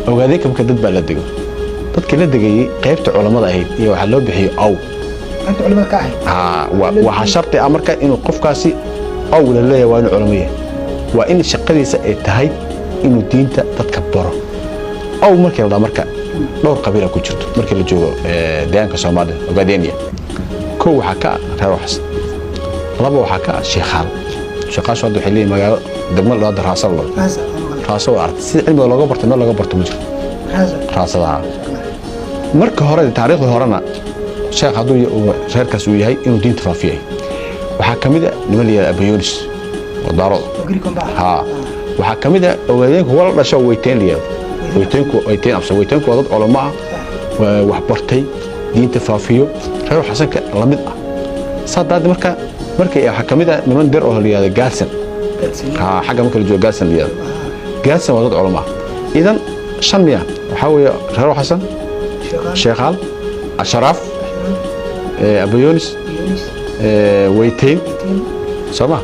ogaadeen kamka dad baa la dego dadkii la degayay qaybta culimada ahayd iyo waxa loo bixiyay aw أنت علماء كاهن waxa sharti ah marka inuu qofkaasi aw la leeyahay waa inuu culimo yahay waa in shaqadiisa ay tahay inuu diinta dadka baro aw markii la marka dhowr qabiil ku jirto markii la joogo deegaanka Soomaaliya ogaadeenaya koo waxa ka reer waxas laba waxa ka sheekhaal sheekhaashu hadda xilli magaalo degmo loo daraasad loo raasoo art si cilmiga looga barto meel looga barto ma jiro raasadaha marka hore taariikhda horena sheekh haduu reerkaas uu yahay inuu diinta faafiyay waxa kamid ah niman la Abayoonis wadaro ha waxa kamid ah ogaadeenku wala dhasho weyteen liyaa weyteenku dad culimo ah wax bartay diinta faafiyo reer xasanka lamid ah saadaad markay waxa kamid ah niman dir oo liyaa gaarsan ha xaga marka la joogo gaarsan liyaa gaarsan waa dad culimo idan shamia waxa weeye reer xasan sheekhaal ashraaf Abayoonis ويتين سما